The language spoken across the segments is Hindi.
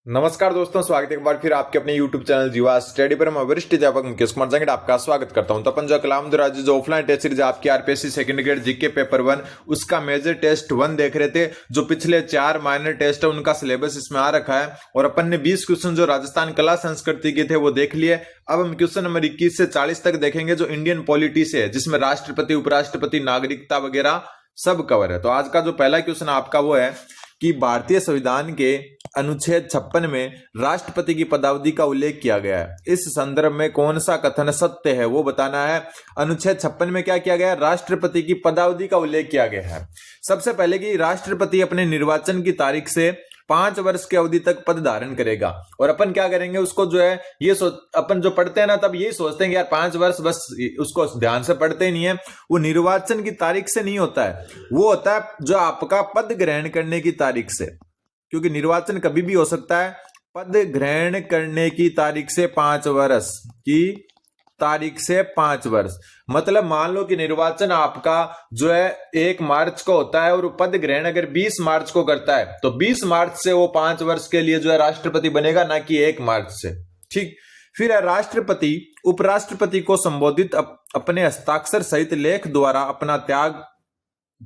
नमस्कार दोस्तों, स्वागत है एक बार फिर आपके अपने YouTube चैनल जीवा स्टडी पर। मैं वरिष्ठ अध्यापक मुकेश कुमार जंगड़ आपका स्वागत करता हूं। तो अपन जो कलाम राज्य जो ऑफलाइन टेस्ट सीरीज आपकी RPSC second grade GK paper 1 उसका मेजर टेस्ट 1 देख रहे थे। जो पिछले 4 माइनर टेस्ट है उनका सिलेबस इसमें आ रखा है और अपन ने 20 क्वेश्चन जो राजस्थान कला संस्कृति के थे वो देख लिए। अब हम क्वेश्चन नंबर 21 से 40 तक देखेंगे जो इंडियन पॉलिटी से है, जिसमें राष्ट्रपति, उपराष्ट्रपति, नागरिकता वगैरह सब कवर है। तो आज का जो पहला क्वेश्चन आपका वो है कि भारतीय संविधान के अनुच्छेद 56 में राष्ट्रपति की पदावधि का उल्लेख किया गया है। इस संदर्भ में कौन सा कथन सत्य है वो बताना है। अनुच्छेद 56 में क्या किया गया है? राष्ट्रपति की पदावधि का उल्लेख किया गया है। सबसे पहले कि राष्ट्रपति अपने निर्वाचन की तारीख से 5 वर्ष की अवधि तक पद धारण करेगा। और अपन क्या करेंगे, उसको जो है ये अपन जो पढ़ते हैं ना तब यही सोचते हैं कि यार 5 वर्ष, बस उसको ध्यान से पढ़ते ही नहीं है। वो निर्वाचन की तारीख से नहीं होता है, वो होता है जो आपका पद ग्रहण करने की तारीख से, क्योंकि निर्वाचन कभी भी हो सकता है। पद ग्रहण करने की तारीख से 5 वर्ष की तारीख से 5 वर्ष, मतलब मान लो कि निर्वाचन आपका जो है 1 मार्च को होता है और पद ग्रहण अगर 20 मार्च को करता है तो 20 मार्च से वो 5 वर्ष के लिए जो है राष्ट्रपति बनेगा, ना कि 1 मार्च से। ठीक। फिर राष्ट्रपति उपराष्ट्रपति को संबोधित अपने हस्ताक्षर सहित लेख द्वारा अपना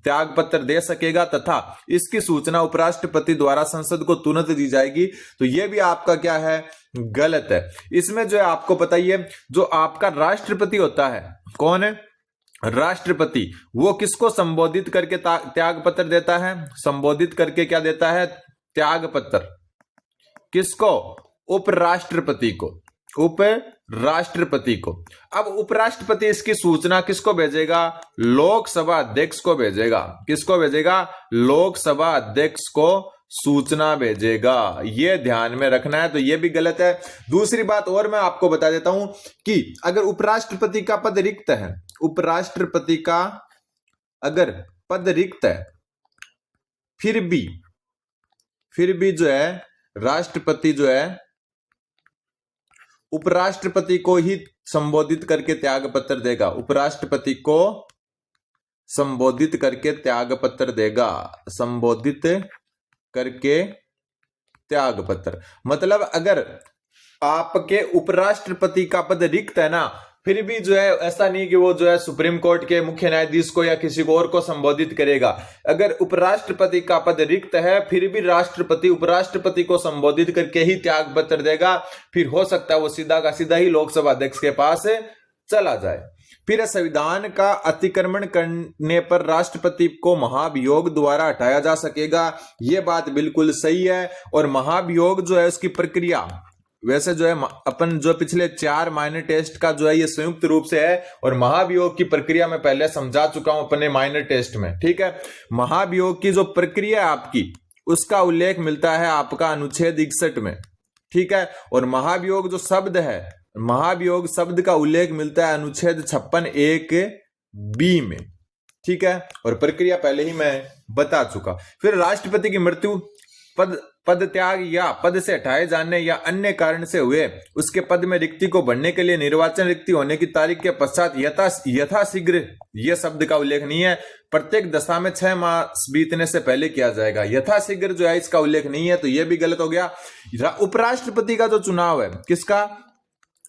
त्याग पत्र दे सकेगा तथा इसकी सूचना उपराष्ट्रपति द्वारा संसद को तुरंत दी जाएगी। तो यह भी आपका क्या है? गलत है। इसमें जो है आपको पता ही है, जो आपका राष्ट्रपति होता है, कौन है? राष्ट्रपति। वो किसको संबोधित करके त्याग पत्र देता है? संबोधित करके क्या देता है? त्याग पत्र। किसको? उपराष्ट्रपति को। उपराष्ट्रपति को। अब उपराष्ट्रपति इसकी सूचना किसको भेजेगा? लोकसभा अध्यक्ष को भेजेगा। किसको भेजेगा? लोकसभा अध्यक्ष को सूचना भेजेगा। ये ध्यान में रखना है। तो ये भी गलत है। दूसरी बात और मैं आपको बता देता हूं कि अगर उपराष्ट्रपति का पद रिक्त है, उपराष्ट्रपति का अगर पद रिक्त है, फिर भी जो है राष्ट्रपति जो है उपराष्ट्रपति को ही संबोधित करके त्याग पत्र देगा। उपराष्ट्रपति को संबोधित करके त्याग पत्र देगा। संबोधित करके त्याग पत्र, मतलब अगर आपके उपराष्ट्रपति का पद रिक्त है ना, फिर भी जो है ऐसा नहीं कि वो जो है सुप्रीम कोर्ट के मुख्य न्यायाधीश को या किसी और को संबोधित करेगा। अगर उपराष्ट्रपति का पद रिक्त है फिर भी राष्ट्रपति उपराष्ट्रपति को संबोधित करके ही त्याग पत्र देगा। फिर हो सकता है वो सीधा का सीधा ही लोकसभा अध्यक्ष के पास चला जाए। फिर संविधान का अतिक्रमण करने पर राष्ट्रपति को महाभियोग द्वारा हटाया जा सकेगा। यह बात बिल्कुल सही है। और महाभियोग जो है उसकी प्रक्रिया, वैसे जो है अपन जो पिछले 4 माइनर टेस्ट का जो है ये संयुक्त रूप से है और महाभियोग की प्रक्रिया मैं पहले समझा चुका हूं अपने माइनर टेस्ट में। ठीक है। महाभियोग की जो प्रक्रिया है आपकी, उसका उल्लेख मिलता है आपका अनुच्छेद 61 में। ठीक है। और महाभियोग जो शब्द है, महाभियोग शब्द का उल्लेख मिलता है अनुच्छेद 56(1)(b) में। ठीक है। और प्रक्रिया पहले ही मैं बता चुका। फिर राष्ट्रपति की मृत्यु, पद त्याग या पद से हटाए जाने या अन्य कारण से हुए उसके पद में रिक्ति को भरने के लिए निर्वाचन रिक्ति होने की तारीख के पश्चात यथाशीघ्र, यह शब्द का उल्लेख नहीं है, प्रत्येक दशा में 6 मास बीतने से पहले किया जाएगा। यथाशीघ्र जो है इसका उल्लेख नहीं है, तो यह भी गलत हो गया। उपराष्ट्रपति का जो चुनाव है, किसका?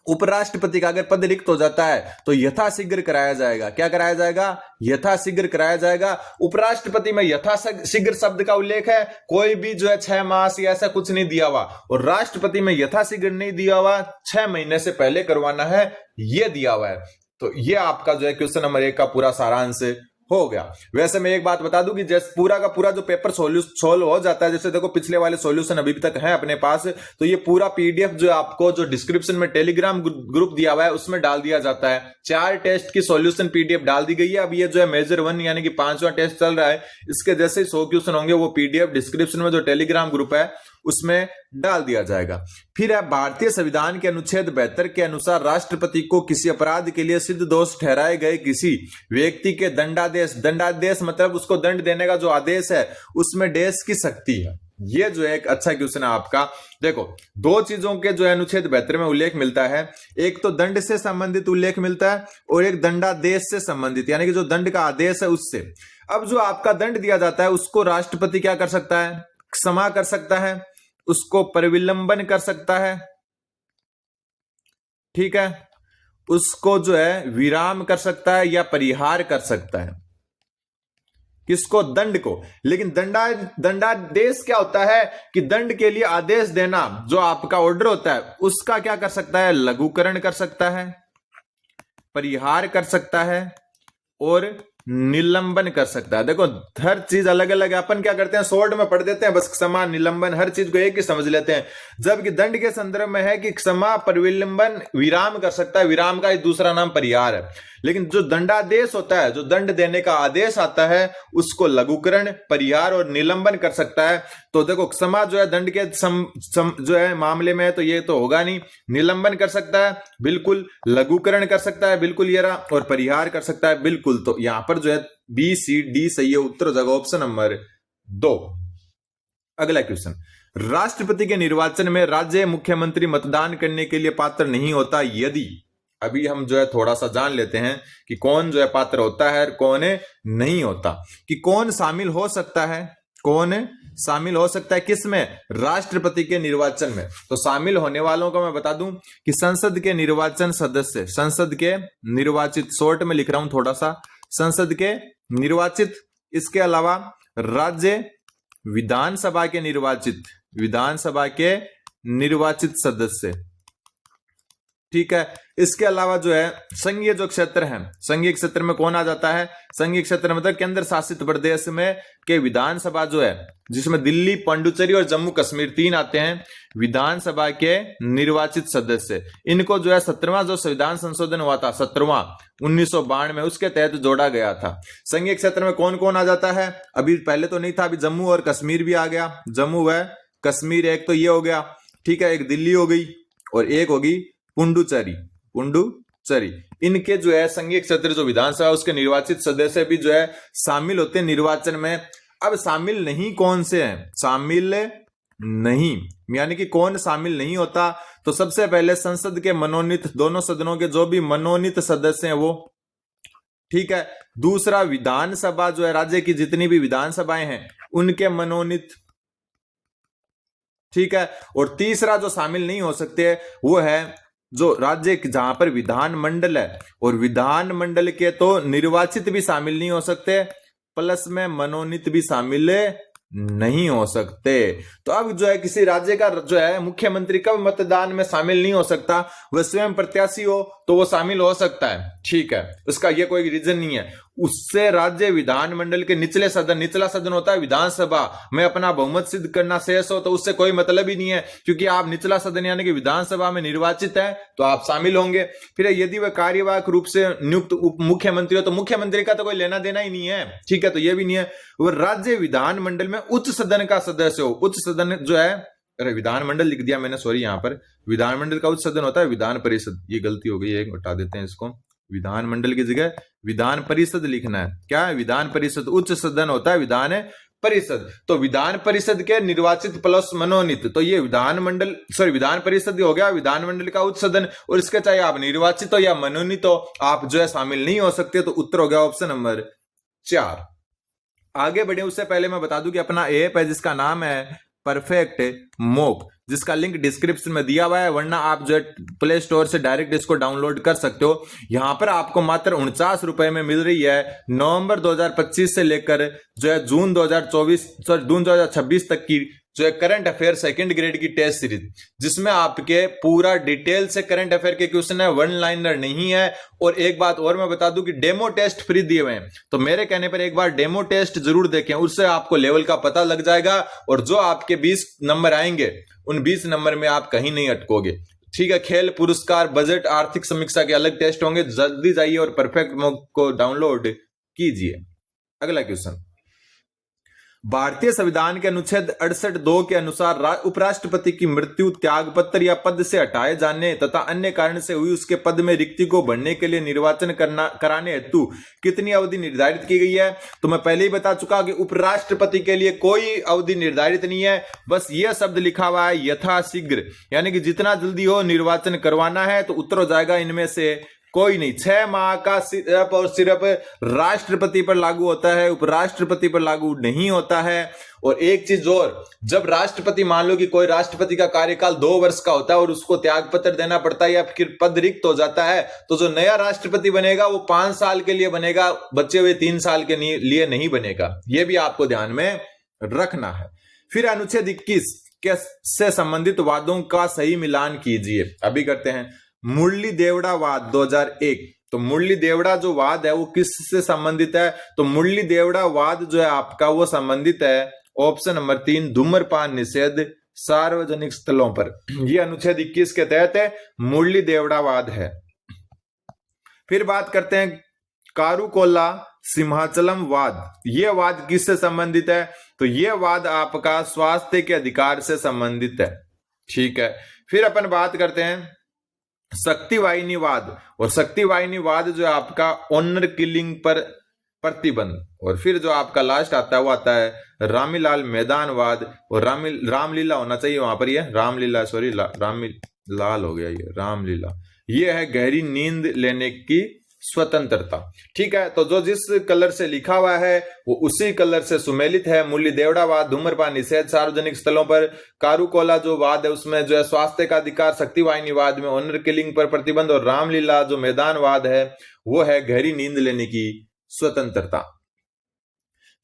उपराष्ट्रपति का अगर पद रिक्त हो जाता है तो यथाशीघ्र कराया जाएगा। क्या कराया जाएगा? यथाशीघ्र कराया जाएगा। उपराष्ट्रपति में यथाशीघ्र शब्द का उल्लेख है, कोई भी जो है 6 मास या ऐसा कुछ नहीं दिया हुआ। और राष्ट्रपति में यथाशीघ्र नहीं दिया हुआ, 6 महीने से पहले करवाना है, यह दिया हुआ है। तो यह आपका जो है क्वेश्चन नंबर 1 का पूरा सारांश हो गया। वैसे मैं एक बात बता दूं कि जैसे पूरा का पूरा जो पेपर सोल्व हो जाता है, जैसे देखो पिछले वाले सॉल्यूशन अभी तक है अपने पास, तो ये पूरा पीडीएफ जो आपको जो डिस्क्रिप्शन में टेलीग्राम ग्रुप दिया हुआ है उसमें डाल दिया जाता है। 4 टेस्ट की सॉल्यूशन पीडीएफ डाल दी गई है। अब ये जो है मेजर 1 यानी कि 5वां टेस्ट चल रहा है, इसके जैसे 100 क्वेश्चन होंगे वो पीडीएफ डिस्क्रिप्शन में जो टेलीग्राम ग्रुप है उसमें डाल दिया जाएगा। फिर है भारतीय संविधान के अनुच्छेद 72 के अनुसार राष्ट्रपति को किसी अपराध के लिए सिद्ध दोष ठहराए गए किसी व्यक्ति के दंडादेश मतलब उसको दंड देने का जो आदेश है उसमें देश की शक्ति है। ये जो है एक अच्छा क्वेश्चन है आपका। देखो 2 चीजों के जो अनुच्छेद 72 में उल्लेख मिलता है, एक तो दंड से संबंधित उल्लेख मिलता है और एक दंडादेश से संबंधित, यानी कि जो दंड का आदेश है उससे। अब जो आपका दंड दिया जाता है उसको राष्ट्रपति क्या कर सकता है? क्षमा कर सकता है। उसको परिविलंबन कर सकता है, ठीक है, उसको जो है विराम कर सकता है या परिहार कर सकता है, किसको? दंड को। लेकिन दंडादेश क्या होता है कि दंड के लिए आदेश देना, जो आपका ऑर्डर होता है उसका क्या कर सकता है? लघुकरण कर सकता है, परिहार कर सकता है और निलंबन कर सकता है। देखो हर चीज अलग अलग है, अपन क्या करते हैं शॉर्ट में पढ़ देते हैं, बस क्षमा निलंबन हर चीज को एक ही समझ लेते हैं, जबकि दंड के संदर्भ में है कि क्षमा परिविलंबन विराम कर सकता है, विराम का एक दूसरा नाम परिहार है। लेकिन जो दंडादेश होता है, जो दंड देने का आदेश आता है, उसको लघुकरण, परिहार और निलंबन कर सकता है। तो देखो क्षमा जो है दंड के जो है मामले में है, तो ये तो होगा नहीं। निलंबन कर सकता है बिल्कुल, लघुकरण कर सकता है बिल्कुल ये रहा, और परिहार कर सकता है बिल्कुल। तो यहां पर जो है बी सी डी सही है, उत्तर हो जाएगा ऑप्शन नंबर 2। अगला क्वेश्चन, राष्ट्रपति के निर्वाचन में राज्य मुख्यमंत्री मतदान करने के लिए पात्र नहीं होता यदि, अभी हम जो है थोड़ा सा जान लेते हैं कि कौन जो है पात्र होता है और कौन नहीं होता, कि कौन शामिल हो सकता है, कौन शामिल हो सकता है किसमें? राष्ट्रपति के निर्वाचन में। तो शामिल होने वालों को मैं बता दूं कि संसद के निर्वाचन सदस्य, संसद के निर्वाचित, शॉर्ट में लिख रहा हूं थोड़ा सा, संसद के निर्वाचित, इसके अलावा राज्य विधानसभा के निर्वाचित, विधानसभा के निर्वाचित सदस्य, ठीक है। इसके अलावा जो है संघीय जो क्षेत्र है, संघीय क्षेत्र में कौन आ जाता है? संघीय क्षेत्र मतलब केंद्र शासित प्रदेश में के विधानसभा जो है, जिसमें दिल्ली, पांडुचेरी और जम्मू कश्मीर 3 आते हैं, विधानसभा के निर्वाचित सदस्य, इनको जो है 17वां जो संविधान संशोधन हुआ था, 17वां 1992 में, उसके तहत जोड़ा गया था। संघीय क्षेत्र में कौन कौन आ जाता है? अभी पहले तो नहीं था, अभी जम्मू और कश्मीर भी आ गया, जम्मू व कश्मीर एक तो ये हो गया, ठीक है, एक दिल्ली हो गई और एक होगी पुंडुचेरी, पुंडुचेरी। इनके जो है संघीय क्षेत्र जो विधानसभा उसके निर्वाचित सदस्य भी जो है शामिल होते हैं निर्वाचन में। अब शामिल नहीं कौन से हैं? शामिल नहीं यानी कि कौन शामिल नहीं होता? तो सबसे पहले संसद के मनोनीत, दोनों सदनों के जो भी मनोनीत सदस्य हैं वो, ठीक है। दूसरा विधानसभा जो है, राज्य की जितनी भी विधानसभाएं हैं उनके मनोनीत, ठीक है। और तीसरा जो शामिल नहीं हो सकते वो है जो राज्य जहां पर विधानमंडल है, और विधानमंडल के तो निर्वाचित भी शामिल नहीं हो सकते, प्लस में मनोनीत भी शामिल नहीं हो सकते। तो अब जो है किसी राज्य का जो है मुख्यमंत्री कब मतदान में शामिल नहीं हो सकता? वह स्वयं प्रत्याशी हो तो वो शामिल हो सकता है, ठीक है, उसका ये कोई रीजन नहीं है। उससे राज्य विधानमंडल के निचले सदन, निचला सदन होता है विधानसभा में, अपना बहुमत सिद्ध करना शेष हो तो उससे कोई मतलब ही नहीं है, क्योंकि आप निचला सदन यानी कि विधानसभा में निर्वाचित है तो आप शामिल होंगे। फिर यदि वह कार्यवाहक रूप से नियुक्त उप मुख्यमंत्री हो तो मुख्यमंत्री का तो कोई लेना देना ही नहीं है, ठीक है, तो यह भी नहीं है। वह राज्य विधानमंडल में उच्च सदन का सदस्य हो, उच्च सदन जो है, अरे विधानमंडल लिख दिया मैंने, सॉरी, यहां पर विधानमंडल का उच्च सदन होता है विधान परिषद, ये गलती हो गई है, हटा देते हैं इसको, विधानमंडल की जगह विधान परिषद लिखना है। क्या है? विधान परिषद, उच्च सदन होता है विधान परिषद। तो विधान परिषद के निर्वाचित प्लस मनोनीत, तो ये विधानमंडल, सॉरी, विधान परिषद हो गया विधानमंडल का उच्च सदन, और इसके चाहे आप निर्वाचित हो या मनोनीत हो, आप जो है शामिल नहीं हो सकते। तो उत्तर हो गया ऑप्शन नंबर 4। आगे बढ़े उससे पहले मैं बता दूं कि अपना ऐप है जिसका नाम है परफेक्ट मॉक, जिसका लिंक डिस्क्रिप्शन में दिया हुआ है, वरना आप जो है प्ले स्टोर से डायरेक्ट इसको डाउनलोड कर सकते हो। यहां पर आपको मात्र 49 रुपए में मिल रही है नवंबर 2025 से लेकर जो है जून 2026 तक की जो है करंट अफेयर सेकंड ग्रेड की टेस्ट सीरीज, जिसमें आपके पूरा डिटेल से करंट अफेयर के क्वेश्चन है, वन लाइनर नहीं है। और एक बात और मैं बता दूं कि डेमो टेस्ट फ्री दिए हुए हैं, तो मेरे कहने पर एक बार डेमो टेस्ट जरूर देखें, उससे आपको लेवल का पता लग जाएगा, और जो आपके 20 नंबर आएंगे उन 20 नंबर में आप कहीं नहीं अटकोगे, ठीक है। खेल पुरस्कार, बजट, आर्थिक समीक्षा के अलग टेस्ट होंगे, जल्दी जाइए और परफेक्ट मॉक को डाउनलोड कीजिए। अगला क्वेश्चन, भारतीय संविधान के अनुच्छेद 68(2) के अनुसार उपराष्ट्रपति की मृत्यु, त्यागपत्र या पद से हटाए जाने तथा अन्य कारण से हुई उसके पद में रिक्ति को भरने के लिए निर्वाचन कराने हेतु कितनी अवधि निर्धारित की गई है? तो मैं पहले ही बता चुका कि उपराष्ट्रपति के लिए कोई अवधि निर्धारित नहीं है, बस यह शब्द लिखा हुआ है यथाशीघ्र, यानी कि जितना जल्दी हो निर्वाचन करवाना है। तो उत्तर हो जाएगा इनमें से कोई नहीं। 6 माह का सिर्फ और सिर्फ राष्ट्रपति पर लागू होता है, उपराष्ट्रपति पर लागू नहीं होता है। और एक चीज और, जब राष्ट्रपति, मान लो कि कोई राष्ट्रपति का कार्यकाल 2 वर्ष का होता है और उसको त्याग पत्र देना पड़ता है या फिर पद रिक्त हो जाता है, तो जो नया राष्ट्रपति बनेगा वो 5 साल के लिए बनेगा, बचे हुए 3 साल के लिए नहीं बनेगा। यह भी आपको ध्यान में रखना है। फिर अनुच्छेद 21 से संबंधित वादों का सही मिलान कीजिए। अभी करते हैं। मुरली देवड़ा वाद 2001। तो मुरली देवड़ा जो वाद है वो किससे संबंधित है? तो मुरली देवड़ा वाद जो है आपका वो संबंधित है ऑप्शन नंबर 3, धूम्रपान निषेध सार्वजनिक स्थलों पर। ये अनुच्छेद 21 के तहत मुरली देवड़ा वाद है। फिर बात करते हैं कारुकोला सिंहाचलम वाद। यह वाद किससे संबंधित है? तो यह वाद आपका स्वास्थ्य के अधिकार से संबंधित है। ठीक है। फिर अपन बात करते हैं शक्तिवाहिनीवाद। और शक्तिवाहिनीवाद जो आपका ऑनर किलिंग पर प्रतिबंध। और फिर जो आपका लास्ट आता है वो आता है रामीलाल मैदानवाद। और रामलीला होना चाहिए वहां पर, ये रामलीला, सॉरी रामलाल हो गया, ये रामलीला। ये है गहरी नींद लेने की स्वतंत्रता। ठीक है। तो जो जिस कलर से लिखा हुआ है वो उसी कलर से सुमेलित है। मुरली देवड़ा वाद, धूम्रपान निषेध सार्वजनिक स्थलों पर, कारुकोला जो वाद है उसमें जो है स्वास्थ्य का अधिकार, शक्तिवाहिनीवाद में ऑनर किलिंग पर प्रतिबंध, और रामलीला जो मैदानवाद है वो है गहरी नींद लेने की स्वतंत्रता।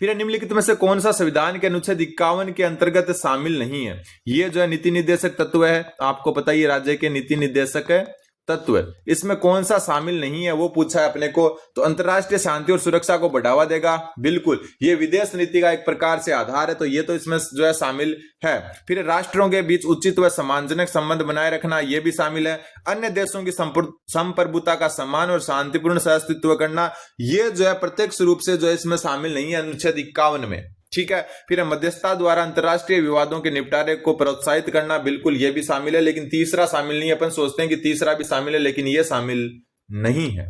फिर निम्नलिखित में से कौन सा संविधान के अनुच्छेद 51 के अंतर्गत शामिल नहीं है? ये जो है नीति निर्देशक तत्व है, आपको पता ही राज्य के नीति निर्देशक है तत्व। इसमें कौन सा शामिल नहीं है वो पूछा है अपने को। तो अंतरराष्ट्रीय शांति और सुरक्षा को बढ़ावा देगा, बिल्कुल। ये विदेश नीति का एक प्रकार से आधार है, तो ये तो इसमें जो है शामिल है। फिर राष्ट्रों के बीच उचित व सम्मानजनक संबंध बनाए रखना, ये भी शामिल है। अन्य देशों की संप्रभुता का सम्मान और शांतिपूर्ण सहअस्तित्व करना, ये जो है प्रत्यक्ष रूप से जो है इसमें शामिल नहीं है अनुच्छेद 51 में। ठीक है। फिर मध्यस्थता द्वारा अंतरराष्ट्रीय विवादों के निपटारे को प्रोत्साहित करना, बिल्कुल ये भी शामिल है। लेकिन तीसरा शामिल नहीं है। अपन सोचते हैं कि तीसरा भी शामिल है, लेकिन ये शामिल नहीं है।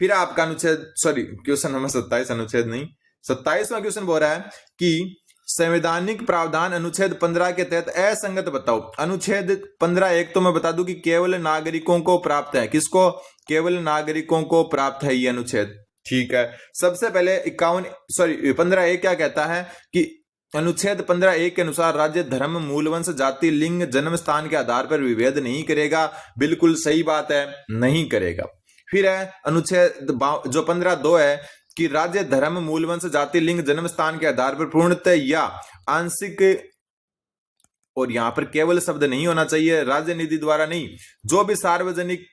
फिर आपका अनुच्छेद, सॉरी क्वेश्चन नंबर 27, अनुच्छेद नहीं, 27वां क्वेश्चन बोल रहा है कि संवैधानिक प्रावधान अनुच्छेद 15 के तहत असंगत बताओ। अनुच्छेद 15(1) तो मैं बता दूं कि केवल नागरिकों को प्राप्त है। किसको? केवल नागरिकों को प्राप्त है ये अनुच्छेद। ठीक है। सबसे पहले 15(1) क्या कहता है कि अनुच्छेद 15(1) के अनुसार राज्य धर्म, मूलवंश, जाति, लिंग, जन्म स्थान के आधार पर विभेद नहीं करेगा। बिल्कुल सही बात है, नहीं करेगा। फिर है अनुच्छेद जो 15(2) है कि राज्य धर्म, मूलवंश, जाति, लिंग, जन्म स्थान के आधार पर पूर्णतः या आंशिक, और यहां पर केवल शब्द नहीं होना चाहिए, राज्य निधि द्वारा नहीं, जो भी सार्वजनिक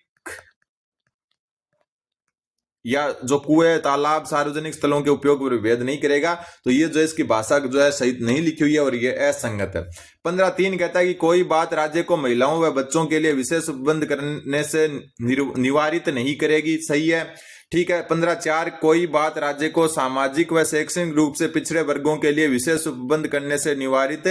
या जो कुएं, तालाब, सार्वजनिक स्थलों के उपयोग पर विभेद नहीं करेगा। तो ये जो इसकी भाषा जो है सही नहीं लिखी हुई है और ये असंगत है। 15(3) कहता है कि कोई बात राज्य को महिलाओं व बच्चों के लिए विशेष उपबंध करने से निवारित नहीं करेगी। सही है। ठीक है। 15(4) कोई बात राज्य को सामाजिक व शैक्षणिक रूप से पिछड़े वर्गों के लिए विशेष उपबंध करने से निवारित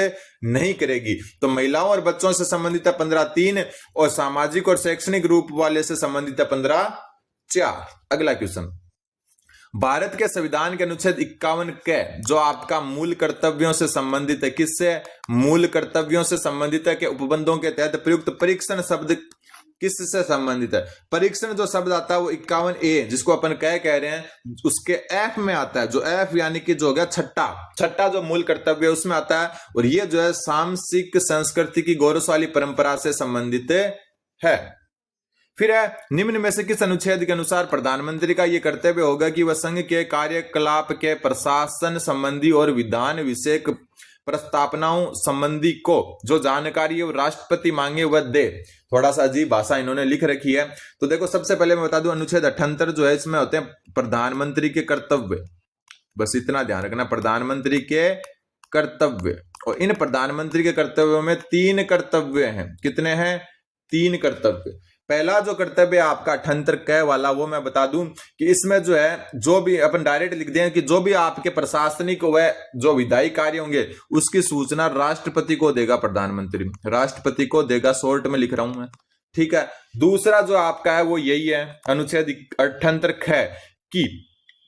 नहीं करेगी। तो महिलाओं और बच्चों से संबंधित है 15(3) और सामाजिक और शैक्षणिक रूप वाले से संबंधित है 15(4). अगला क्वेश्चन, भारत के संविधान के अनुच्छेद 51 के जो आपका मूल कर्तव्यों से संबंधित है। किससे? मूल कर्तव्यों से संबंधित है कि उपबंधों के तहत प्रयुक्त परीक्षण शब्द किससे संबंधित है? परीक्षण जो शब्द आता है वो 51(a) जिसको अपन कह रहे हैं, उसके एफ में आता है। जो एफ यानी कि जो हो गया छठा जो मूल कर्तव्य है उसमें आता है। और ये जो है सामसिक संस्कृति की गौरवशाली परंपरा से संबंधित है। फिर है निम्न में से किस अनुच्छेद के अनुसार प्रधानमंत्री का यह कर्तव्य होगा कि वह संघ के कार्यकलाप के प्रशासन संबंधी और विधान विषयक प्रस्तावनाओं संबंधी को जो जानकारी राष्ट्रपति मांगे वह दे। थोड़ा सा अजीब भाषा इन्होंने लिख रखी है। तो देखो सबसे पहले मैं बता दूं अनुच्छेद 78 जो है इसमें होते हैं प्रधानमंत्री के कर्तव्य। बस इतना ध्यान रखना, प्रधानमंत्री के कर्तव्य। और इन प्रधानमंत्री के कर्तव्यों में 3 कर्तव्य हैं। कितने हैं? 3 कर्तव्य। पहला जो कर्तव्य आपका 78 क वाला वो मैं बता दूं कि इसमें जो है जो भी अपन डायरेक्ट लिख दें कि जो भी आपके प्रशासनिक व जो विधायी कार्य होंगे उसकी सूचना राष्ट्रपति को देगा प्रधानमंत्री, राष्ट्रपति को देगा। शॉर्ट में लिख रहा हूं मैं। ठीक है। दूसरा जो आपका है वो यही है अनुच्छेद 78 ख कि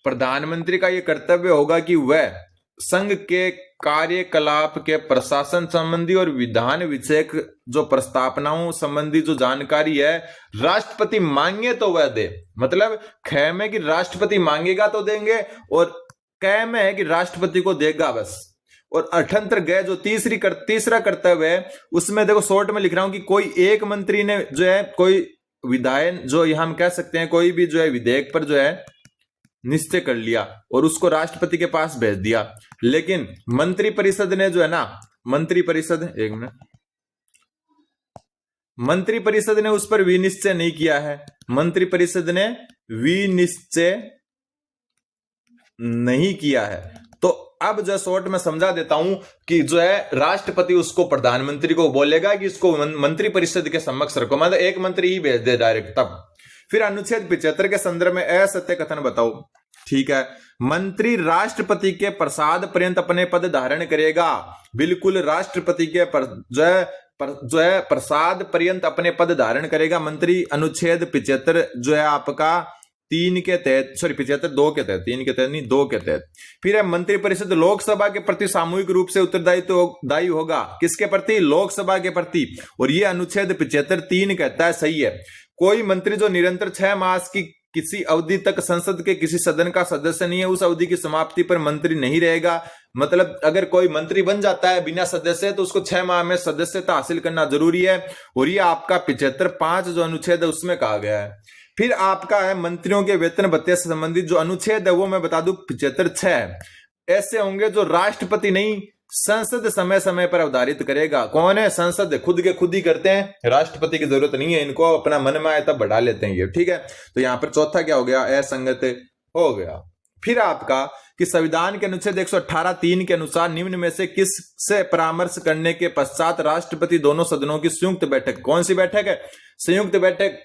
प्रधानमंत्री का यह कर्तव्य होगा कि वह संघ के कार्यकलाप के प्रशासन संबंधी और विधान विषयक जो प्रस्तावनाओं संबंधी जो जानकारी है राष्ट्रपति मांगे तो वह दे। मतलब ख में कि राष्ट्रपति मांगेगा तो देंगे, और क में है कि राष्ट्रपति को देगा बस। और 78 ग जो तीसरा कर्तव्य है उसमें देखो शॉर्ट में लिख रहा हूं कि कोई एक मंत्री ने जो है कोई विधायन जो यहां हम कह सकते हैं कोई भी जो है विधेयक पर जो है निश्चय कर लिया और उसको राष्ट्रपति के पास भेज दिया, लेकिन मंत्रिपरिषद ने जो है ना मंत्रिपरिषद ने उस पर विनिश्चय नहीं किया है। मंत्रिपरिषद ने विनिश्चय नहीं किया है। तो अब जो शॉर्ट में समझा देता हूं कि जो है राष्ट्रपति उसको प्रधानमंत्री को बोलेगा कि इसको मंत्रिपरिषद के समक्ष रखो, मतलब एक मंत्री ही भेज दे डायरेक्ट। तब फिर अनुच्छेद 75 के संदर्भ में असत्य कथन बताओ। ठीक है, मंत्री राष्ट्रपति के प्रसाद पर्यंत अपने पद धारण करेगा। बिल्कुल राष्ट्रपति के जो है प्रसाद पर्यंत अपने पद धारण करेगा मंत्री। अनुच्छेद 75 जो है आपका 3 के तहत, सॉरी 75 2 के तहत, 3 के तहत नहीं 2 के तहत। फिर है मंत्रिपरिषद लोकसभा के प्रति सामूहिक रूप से उत्तरदायी होगा। किसके प्रति? लोकसभा के प्रति। और ये अनुच्छेद 75 3 कहता है, सही है। कोई मंत्री जो निरंतर 6 मास की किसी अवधि तक संसद के किसी सदन का सदस्य नहीं है, उस अवधि की समाप्ति पर मंत्री नहीं रहेगा। मतलब अगर कोई मंत्री बन जाता है बिना सदस्य तो उसको 6 माह में सदस्यता हासिल करना जरूरी है। और ये आपका 75(5) जो अनुच्छेद है उसमें कहा गया है। फिर आपका है मंत्रियों के वेतन भत्ते से संबंधित जो अनुच्छेद है वो मैं बता दूं 75(6) ऐसे होंगे जो राष्ट्रपति नहीं संसद समय समय पर अवधारित करेगा। कौन है? संसद खुद के खुद ही करते हैं, राष्ट्रपति की जरूरत नहीं है इनको, अपना मन में आए तब बढ़ा लेते हैं ये। ठीक है, तो यहां पर चौथा क्या हो गया? असंगत हो गया। फिर आपका कि संविधान के अनुच्छेद 118(3) के अनुसार निम्न में से किस से परामर्श करने के पश्चात राष्ट्रपति दोनों सदनों की संयुक्त बैठक, कौन सी बैठक है? संयुक्त बैठक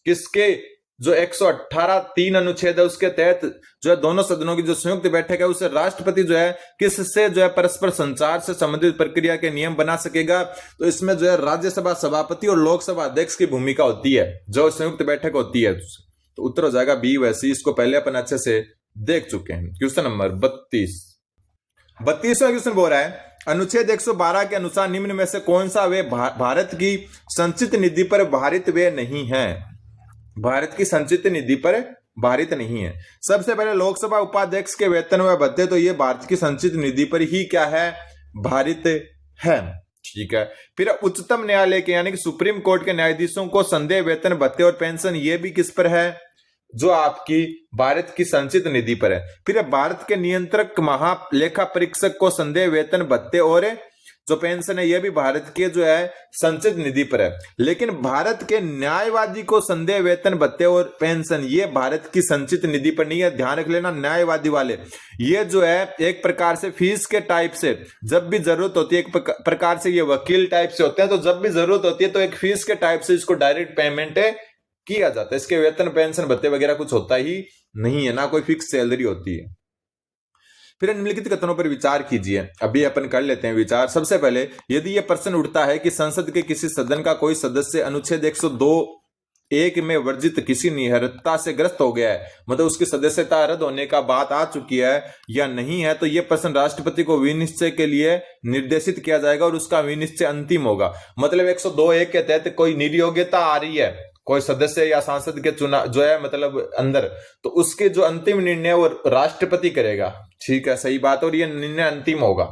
किसके? जो 118(3) अनुच्छेद है उसके तहत जो है दोनों सदनों की जो संयुक्त बैठक है उसे राष्ट्रपति जो है किससे जो है परस्पर संचार से संबंधित प्रक्रिया के नियम बना सकेगा। तो इसमें जो है राज्यसभा सभापति और लोकसभा अध्यक्ष की भूमिका होती है जो संयुक्त बैठक होती है। तो उत्तर हो जाएगा बी। वैसे इसको पहले अपन अच्छे से देख चुके हैं। क्वेश्चन नंबर 32वां क्वेश्चन बोल रहा है अनुच्छेद 112 के अनुसार निम्न में से कौन सा वे भारत की संचित निधि पर भारित वे नहीं है? भारत की संचित निधि पर भारित नहीं है। सबसे पहले लोकसभा उपाध्यक्ष के वेतन व भत्ते, तो ये भारत की संचित निधि पर ही क्या है? भारित है। ठीक है, फिर उच्चतम न्यायालय के यानी कि सुप्रीम कोर्ट के न्यायाधीशों को संदेह वेतन भत्ते और पेंशन ये भी किस पर है? जो आपकी भारत की संचित निधि पर है। फिर भारत के नियंत्रक महालेखा परीक्षक को संदेह वेतन भत्ते और जो पेंशन है यह भी भारत के जो है संचित निधि पर है। लेकिन भारत के न्यायवादी को संदेह वेतन भत्ते और पेंशन ये भारत की संचित निधि पर नहीं है। ध्यान रख लेना, न्यायवादी वाले ये जो है एक प्रकार से फीस के टाइप से जब भी जरूरत होती है, एक प्रकार से ये वकील टाइप से होते हैं, तो जब भी जरूरत होती है तो एक फीस के टाइप से इसको डायरेक्ट पेमेंट किया जाता है। इसके वेतन पेंशन भत्ते वगैरह कुछ होता ही नहीं है, ना कोई फिक्स सैलरी होती है। फिर निम्नलिखित कथनों पर विचार कीजिए। अभी अपन कर लेते हैं विचार। सबसे पहले यदि यह प्रश्न उठता है कि संसद के किसी सदन का कोई सदस्य अनुच्छेद 102(1) में वर्जित किसी निहरता से ग्रस्त हो गया है, मतलब उसकी सदस्यता रद्द होने का बात आ चुकी है या नहीं है, तो यह प्रश्न राष्ट्रपति को विनिश्चय के लिए निर्देशित किया जाएगा और उसका विनिश्चय अंतिम होगा। मतलब 102(1) के तहत कोई निर्योग्यता आ रही है कोई सदस्य या सांसद के चुनाव जो है मतलब अंदर, तो उसके जो अंतिम निर्णय वो राष्ट्रपति करेगा। ठीक है, सही बात। और ये निर्णय अंतिम होगा।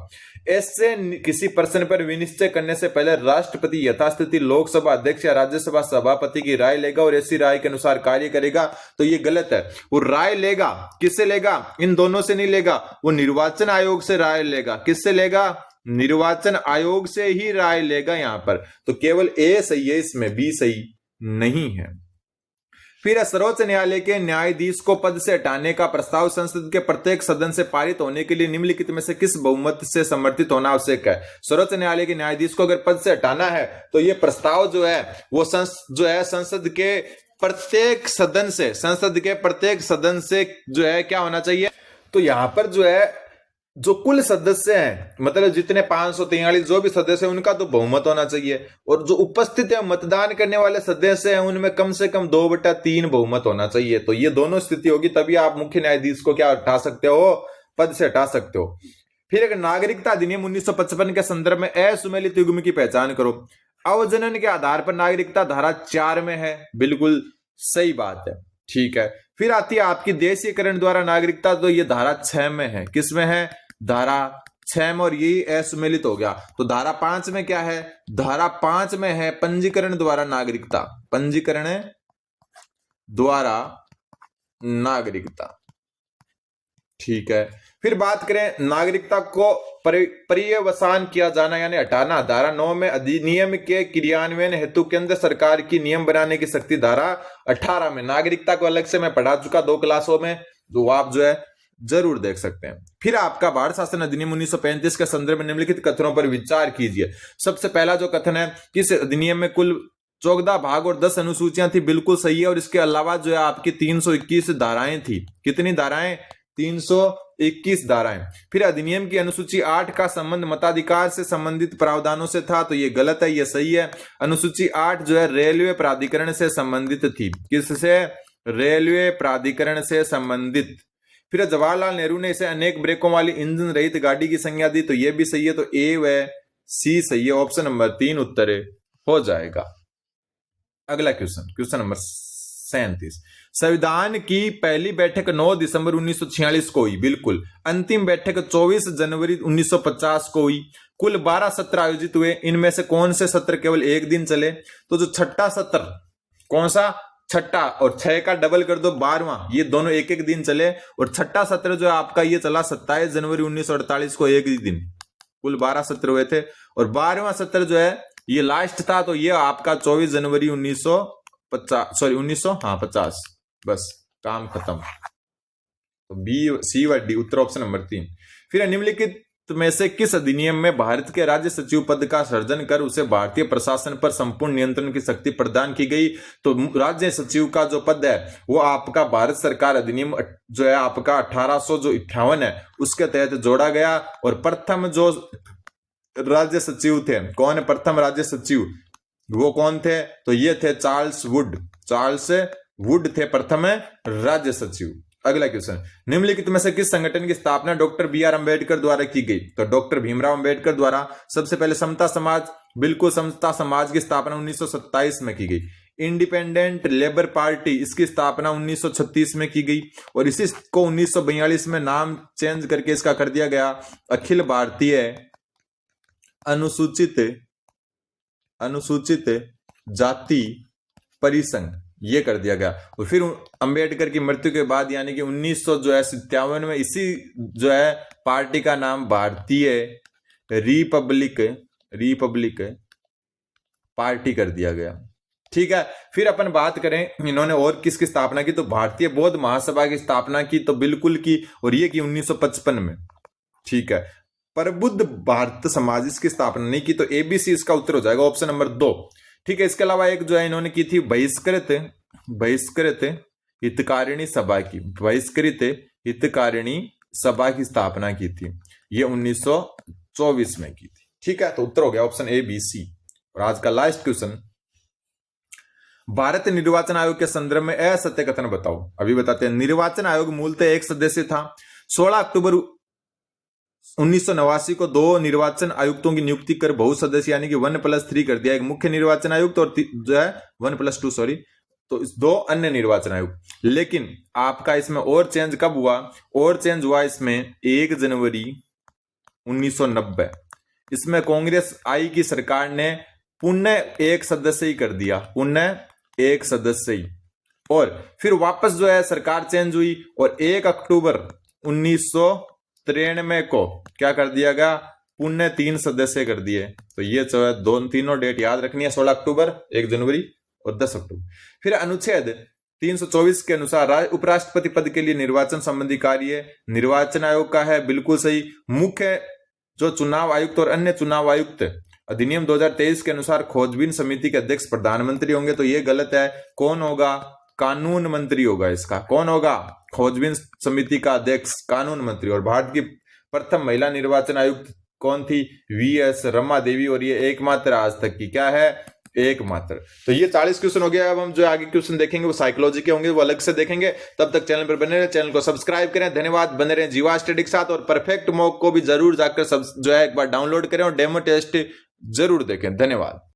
ऐसे किसी प्रश्न पर विनिश्चय करने से पहले राष्ट्रपति यथास्थिति लोकसभा अध्यक्ष या राज्यसभा सभापति की राय लेगा और ऐसी राय के अनुसार कार्य करेगा। तो ये गलत है। वो राय लेगा, किससे लेगा? इन दोनों से नहीं लेगा, वो निर्वाचन आयोग से राय लेगा। किससे लेगा? निर्वाचन आयोग से ही राय लेगा यहाँ पर। तो केवल ए सही है, इसमें बी सही नहीं है। फिर सर्वोच्च न्यायालय के न्यायाधीश को पद से हटाने का प्रस्ताव संसद के प्रत्येक सदन से पारित होने के लिए निम्नलिखित में से किस बहुमत से समर्थित होना आवश्यक है? सर्वोच्च न्यायालय के न्यायाधीश को अगर पद से हटाना है तो यह प्रस्ताव जो है वो संसद के प्रत्येक सदन से जो है क्या होना चाहिए? तो यहां पर जो है जो कुल सदस्य हैं, मतलब जितने 543 जो भी सदस्य हैं उनका तो बहुमत होना चाहिए, और जो उपस्थित है मतदान करने वाले सदस्य हैं उनमें कम से कम 2/3 बहुमत होना चाहिए। तो ये दोनों स्थिति होगी तभी आप मुख्य न्यायाधीश को क्या हटा सकते हो? पद से हटा सकते हो। फिर एक नागरिकता अधिनियम 1955 के संदर्भ में असुमेलित युग्म की पहचान करो। अवजनन के आधार पर नागरिकता धारा 4 में है, बिल्कुल सही बात है, ठीक है। फिर आती है आपकी देशीकरण द्वारा नागरिकता, तो ये धारा 6 में है। किस में है? धारा 6 में, और ये असुमेलित हो गया। तो धारा 5 में क्या है? धारा 5 में है पंजीकरण द्वारा नागरिकता, पंजीकरण द्वारा नागरिकता, ठीक है। फिर बात करें नागरिकता को पर्यवसान किया जाना यानी हटाना, धारा 9 में अधिनियम के क्रियान्वयन हेतु केंद्र सरकार की नियम बनाने की शक्ति, धारा 18 में। नागरिकता को अलग से मैं पढ़ा चुका 2 क्लासों में, तो आप जो है जरूर देख सकते हैं। फिर आपका भारत शासन अधिनियम 1935 के संदर्भ में निम्नलिखित कथनों पर विचार कीजिए। सबसे पहला जो कथन है कि इस अधिनियम में कुल 14 भाग और 10 अनुसूचियां थी, बिल्कुल सही है। और इसके अलावा जो है आपकी 321 धाराएं थी। कितनी धाराएं? 321 धाराएं। फिर अधिनियम की अनुसूची 8 का संबंध मताधिकार से संबंधित प्रावधानों से था, तो ये गलत है, ये सही है। अनुसूची 8 जो है रेलवे प्राधिकरण से संबंधित थी। किससे? रेलवे प्राधिकरण से संबंधित। फिर जवाहरलाल नेहरू ने इसे अनेक ब्रेकों वाली इंजन रहित गाड़ी की संज्ञा दी, तो ये भी सही है। तो ए व सी सही है, ऑप्शन नंबर 3 उत्तर हो जाएगा। अगला क्वेश्चन नंबर 37। संविधान की पहली बैठक 9 दिसंबर 1946 को हुई, बिल्कुल। अंतिम बैठक 24 जनवरी 1950 को हुई। कुल 12 सत्र आयोजित हुए, इनमें से कौन से सत्र केवल एक दिन चले? तो जो छठा सत्र, कौन सा? छठा, और 6 का डबल कर दो 12वां, ये दोनों एक एक दिन चले। और छठा सत्र जो आपका ये चला 27 जनवरी 1948 को, एक ही दिन। कुल 12 सत्र हुए थे, और 12वां सत्र जो है ये लास्ट था, तो ये आपका 24 जनवरी 1950, बस काम खत्म। तो बी, सी व डी उत्तर ऑप्शन नंबर 3। फिर निम्नलिखित में से किस अधिनियम में भारत के राज्य सचिव पद का सृजन कर उसे भारतीय प्रशासन पर संपूर्ण नियंत्रण की शक्ति प्रदान की गई? तो राज्य सचिव का जो पद है वो आपका भारत सरकार अधिनियम जो है आपका 1858 है, उसके तहत जोड़ा गया। और प्रथम जो राज्य सचिव थे, कौन? प्रथम राज्य सचिव वो कौन थे? तो ये थे चार्ल्स वुड थे प्रथम राज्य सचिव। अगला क्वेश्चन, निम्नलिखित में से किस संगठन की स्थापना डॉक्टर बी.आर. अंबेडकर द्वारा की गई? तो डॉक्टर भीमराव अंबेडकर द्वारा सबसे पहले समता समाज, बिल्कुल समता समाज की स्थापना 1927 में की गई। इंडिपेंडेंट लेबर पार्टी, इसकी स्थापना 1936 में की गई। और इसी को 1942 में नाम चेंज करके इसका कर दिया गया अखिल भारतीय अनुसूचित जाति परिसंघ, ये कर दिया गया। और फिर अंबेडकर की मृत्यु के बाद यानी कि 1957 में इसी जो है पार्टी का नाम भारतीय रिपब्लिक पार्टी कर दिया गया, ठीक है। फिर अपन बात करें इन्होंने और किसकी स्थापना की? तो भारतीय बौद्ध महासभा की स्थापना की, तो बिल्कुल की, और ये की 1955 में, ठीक है। प्रबुद्ध भारत समाज, इसकी स्थापना नहीं की, तो एबीसी इसका उत्तर हो जाएगा, ऑप्शन नंबर 2, ठीक है। इसके अलावा एक जो है इन्होंने की थी बहिष्कृत हितकारिणी सभा की, बहिष्कृत हितकारिणी सभा की स्थापना की थी, ये 1924 में की थी, ठीक है। तो उत्तर हो गया ऑप्शन ए बी सी। और आज का लास्ट क्वेश्चन, भारत निर्वाचन आयोग के संदर्भ में असत्य कथन बताओ। अभी बताते हैं। निर्वाचन आयोग मूलतः एक सदस्य था। 16 अक्टूबर 1989 को 2 निर्वाचन आयुक्तों की नियुक्ति कर बहुसदस्य यानी कि 1+3 कर दिया। एक मुख्य निर्वाचन आयुक्त और जो है 1+2 सॉरी, तो 2 अन्य निर्वाचन आयुक्त। लेकिन आपका इसमें और चेंज कब हुआ? और चेंज हुआ इसमें 1 जनवरी 1990। इसमें कांग्रेस आई की सरकार ने पुनः एक सदस्य ही कर दिया, पुनः एक सदस्य ही। और फिर वापस जो है सरकार चेंज हुई और 1 अक्टूबर 1993 को क्या कर दिया गया? पुनः 3 सदस्य कर दिए। तो ये जो है तीनों डेट याद रखनी है, 16 अक्टूबर, 1 जनवरी और 10 अक्टूबर। फिर अनुच्छेद 324 के अनुसार उपराष्ट्रपति पद के लिए निर्वाचन संबंधी कार्य निर्वाचन आयोग का है, बिल्कुल सही। मुख्य जो चुनाव आयुक्त और अन्य चुनाव आयुक्त अधिनियम 2023 के अनुसार खोजबीन समिति के अध्यक्ष प्रधानमंत्री होंगे, तो ये गलत है। कौन होगा? कानून मंत्री होगा इसका। कौन होगा? खोजबीन समिति का अध्यक्ष कानून मंत्री। और भारत की प्रथम महिला निर्वाचन आयुक्त कौन थी? वी.एस. रमा देवी। और ये एकमात्र आज तक की क्या है? एकमात्र। तो ये 40 क्वेश्चन हो गया। अब हम जो आगे क्वेश्चन देखेंगे वो साइकोलॉजी के होंगे, वो अलग से देखेंगे। तब तक चैनल पर बने रहे, चैनल को सब्सक्राइब करें। धन्यवाद। बने रहे जीवा स्टडी के साथ, और परफेक्ट मॉक को भी जरूर जाकर जो है एक बार डाउनलोड करें और डेमो टेस्ट जरूर देखें। धन्यवाद।